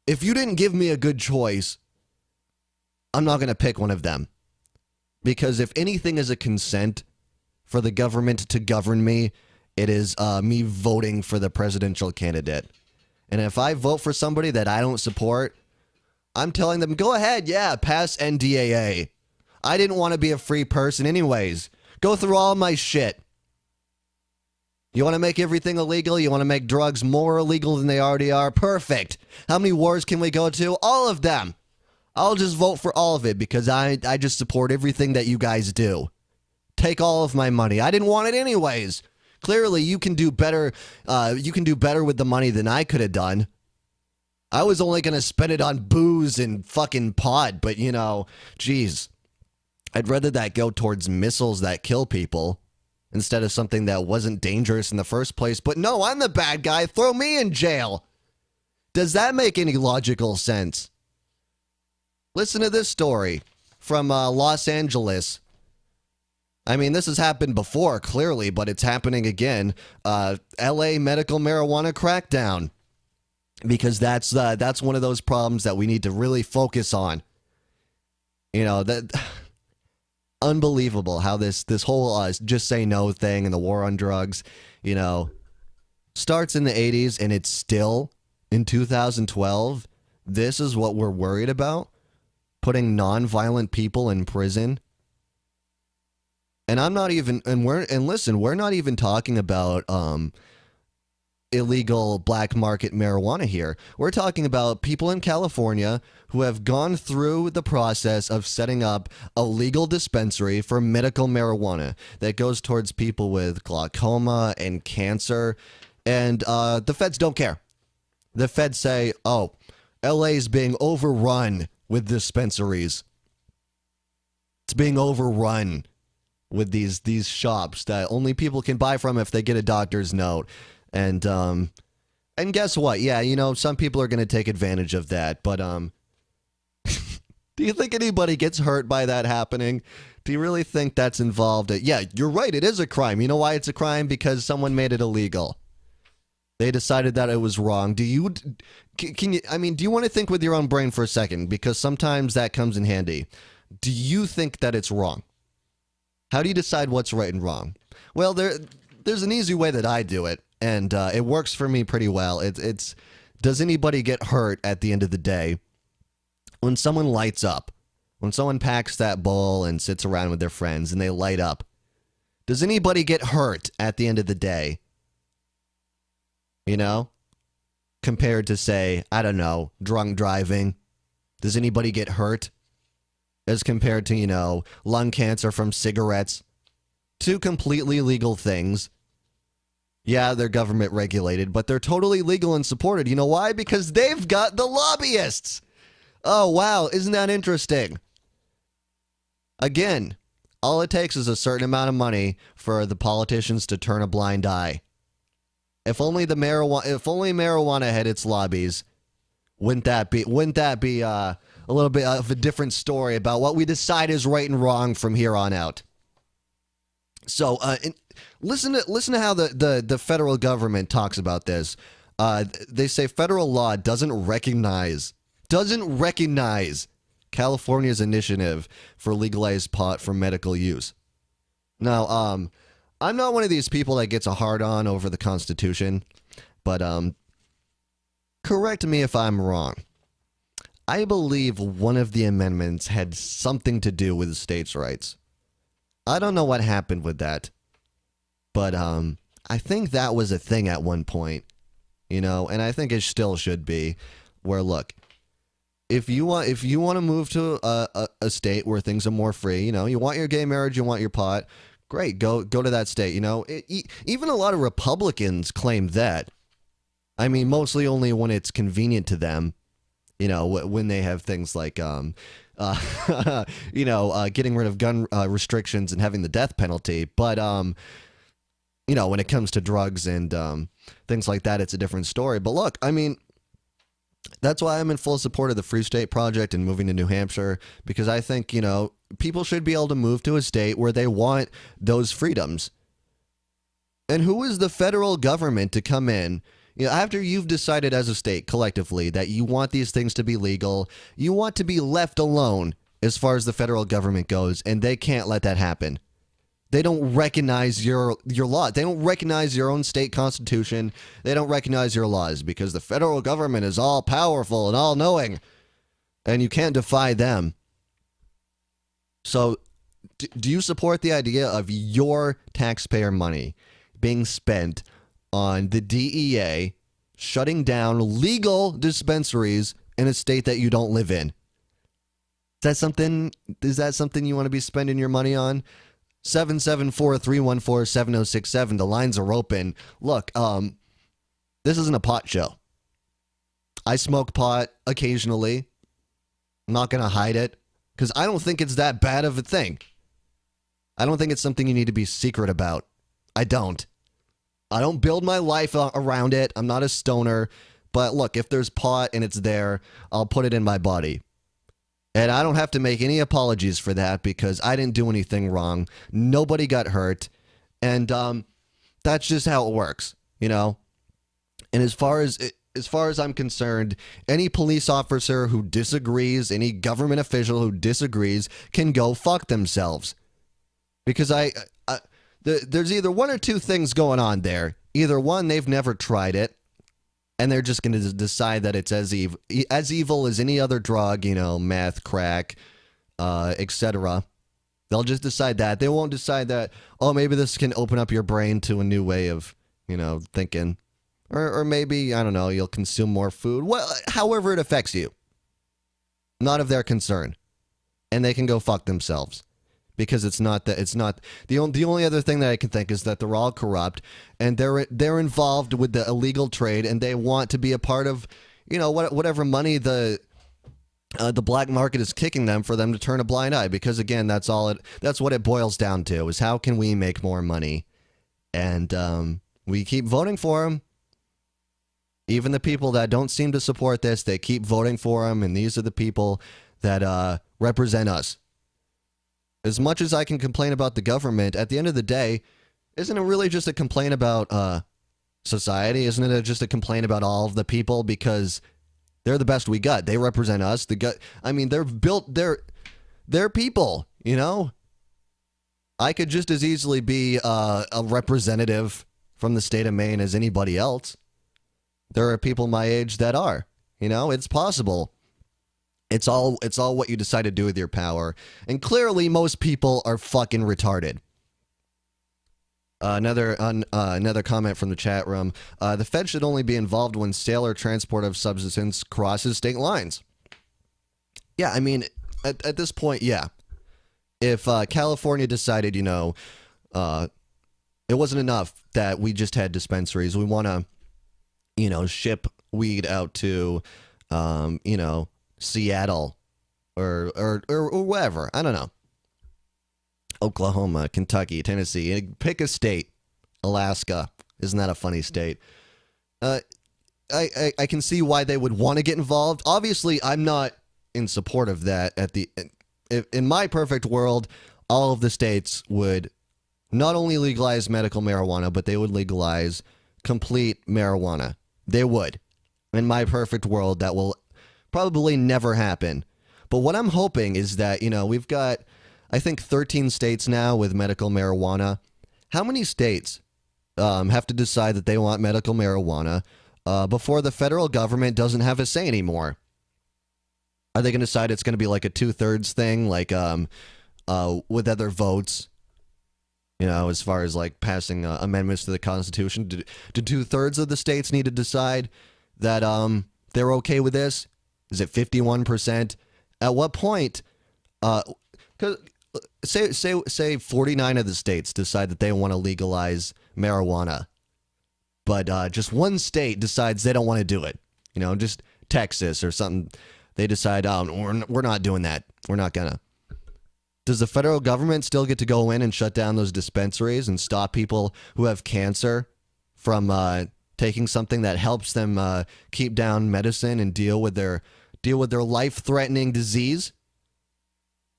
if you didn't give me a good choice, I'm not going to pick one of them. Because if anything is a consent for the government to govern me, it is me voting for the presidential candidate. And if I vote for somebody that I don't support, I'm telling them, go ahead, yeah, pass NDAA. I didn't want to be a free person anyways. Go through all my shit. You want to make everything illegal? You want to make drugs more illegal than they already are? Perfect. How many wars can we go to? All of them. I'll just vote for all of it because I just support everything that you guys do. Take all of my money. I didn't want it anyways. Clearly, you can do better. You can do better with the money than I could have done. I was only going to spend it on booze and fucking pot, but you know, geez. I'd rather that go towards missiles that kill people instead of something that wasn't dangerous in the first place. But no, I'm the bad guy. Throw me in jail. Does that make any logical sense? Listen to this story from Los Angeles. I mean, this has happened before, clearly, but it's happening again. LA medical marijuana crackdown. Because that's one of those problems that we need to really focus on. You know, that unbelievable how this whole just say no thing and the war on drugs, you know, starts in the 80s and it's still in 2012. This is what we're worried about, putting non-violent people in prison. And I'm not even, listen, we're not even talking about illegal black market marijuana here. We're talking about people in California who have gone through the process of setting up a legal dispensary for medical marijuana that goes towards people with glaucoma and cancer. And the feds don't care. The feds say, oh, LA is being overrun with dispensaries. It's being overrun with these shops that only people can buy from if they get a doctor's note. And guess what? Yeah, you know, some people are going to take advantage of that. But do you think anybody gets hurt by that happening? Do you really think that's involved? Yeah, you're right. It is a crime. You know why it's a crime? Because someone made it illegal. They decided that it was wrong. Do you want to think with your own brain for a second? Because sometimes that comes in handy. Do you think that it's wrong? How do you decide what's right and wrong? Well, there's an easy way that I do it. And it works for me pretty well. It's does anybody get hurt at the end of the day when someone lights up? When someone packs that bowl and sits around with their friends and they light up? Does anybody get hurt at the end of the day? You know? Compared to, say, I don't know, drunk driving. Does anybody get hurt? As compared to, you know, lung cancer from cigarettes. Two completely legal things. Yeah, they're government regulated, but they're totally legal and supported. You know why? Because they've got the lobbyists. Oh, wow. Isn't that interesting? Again, all it takes is a certain amount of money for the politicians to turn a blind eye. If only marijuana had its lobbies, wouldn't that be a little bit of a different story about what we decide is right and wrong from here on out? So, listen to how the federal government talks about this. They say federal law doesn't recognize California's initiative for legalized pot for medical use. Now, I'm not one of these people that gets a hard-on over the Constitution, but correct me if I'm wrong. I believe one of the amendments had something to do with states' rights. I don't know what happened with that. But I think that was a thing at one point, you know, and I think it still should be. Where, look, if you want to move to a state where things are more free, you know, you want your gay marriage, you want your pot, great, go to that state. You know, even a lot of Republicans claim that. I mean, mostly only when it's convenient to them. You know, when they have things like getting rid of gun restrictions and having the death penalty, but you know, when it comes to drugs and things like that, it's a different story. But look, I mean, that's why I'm in full support of the Free State Project and moving to New Hampshire, because I think, you know, people should be able to move to a state where they want those freedoms. And who is the federal government to come in, after you've decided as a state collectively that you want these things to be legal, you want to be left alone as far as the federal government goes, and they can't let that happen. They don't recognize your law. They don't recognize your own state constitution. They don't recognize your laws because the federal government is all powerful and all knowing, and you can't defy them. So, do you support the idea of your taxpayer money being spent on the DEA shutting down legal dispensaries in a state that you don't live in? Is that something you want to be spending your money on? 774-314-7067. The lines are open. Look, this isn't a pot show. I smoke pot occasionally. I'm not going to hide it because I don't think it's that bad of a thing. I don't think it's something you need to be secret about. I don't build my life around it. I'm not a stoner. But look, if there's pot and it's there, I'll put it in my body. And I don't have to make any apologies for that because I didn't do anything wrong. Nobody got hurt. And that's just how it works, And as far as I'm concerned, any police officer who disagrees, any government official who disagrees can go fuck themselves. Because there's either one or two things going on there. Either one, they've never tried it, and they're just going to decide that it's as evil as any other drug, meth, crack, etc. They'll just decide that. They won't decide that, oh, maybe this can open up your brain to a new way of, thinking. Or maybe, I don't know, you'll consume more food. Well, however it affects you. Not of their concern. And they can go fuck themselves. Because it's not the only other thing that I can think is that they're all corrupt and they're involved with the illegal trade and they want to be a part of whatever money the black market is kicking them for them to turn a blind eye, because again that's what it boils down to, is how can we make more money, and we keep voting for them. Even the people that don't seem to support this, they keep voting for them, and these are the people that represent us. As much as I can complain about the government, at the end of the day, isn't it really just a complaint about society? Isn't it just a complaint about all of the people? Because they're the best we got. They represent us. They're built. They're people. I could just as easily be a representative from the state of Maine as anybody else. There are people my age that are. It's possible. It's all what you decide to do with your power. And clearly most people are fucking retarded. Another comment from the chat room. The Fed should only be involved when sale or transport of substance crosses state lines. Yeah, at this point, yeah. If California decided, it wasn't enough that we just had dispensaries. We want to, ship weed out to, Seattle or wherever. I don't know. Oklahoma, Kentucky, Tennessee. Pick a state. Alaska. Isn't that a funny state? I can see why they would want to get involved. Obviously, I'm not in support of that. In my perfect world, all of the states would not only legalize medical marijuana, but they would legalize complete marijuana. They would. In my perfect world, that will probably never happen. But what I'm hoping is that, we've got, I think, 13 states now with medical marijuana. How many states have to decide that they want medical marijuana before the federal government doesn't have a say anymore? Are they going to decide it's going to be like a 2/3 thing, like with other votes? As far as like passing amendments to the Constitution, do 2/3 of the states need to decide that they're okay with this? Is it 51%? At what point? Because say 49 of the states decide that they want to legalize marijuana, but just one state decides they don't want to do it. Just Texas or something. They decide, we're not doing that. We're not gonna. Does the federal government still get to go in and shut down those dispensaries and stop people who have cancer from taking something that helps them keep down medicine and deal with their life-threatening disease?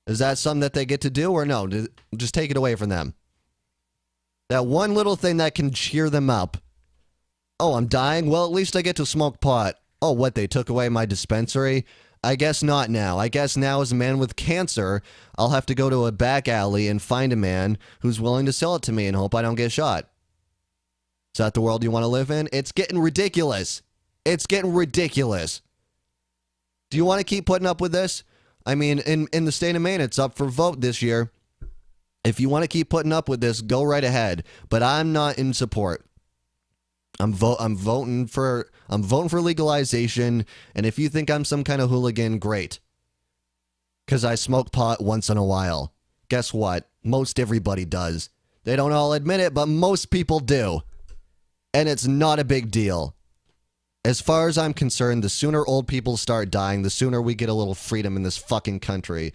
Is that something that they get to do, or no? Just take it away from them. That one little thing that can cheer them up. Oh, I'm dying? Well, at least I get to smoke pot. Oh, what, they took away my dispensary? I guess not now. I guess now, as a man with cancer, I'll have to go to a back alley and find a man who's willing to sell it to me and hope I don't get shot. Is that the world you want to live in? It's getting ridiculous. It's getting ridiculous. Do you want to keep putting up with this? I mean, in the state of Maine, it's up for vote this year. If you want to keep putting up with this, go right ahead. But I'm not in support. I'm voting for legalization, and if you think I'm some kind of hooligan, great. Because I smoke pot once in a while. Guess what? Most everybody does. They don't all admit it, but most people do. And it's not a big deal. As far as I'm concerned, the sooner old people start dying, the sooner we get a little freedom in this fucking country.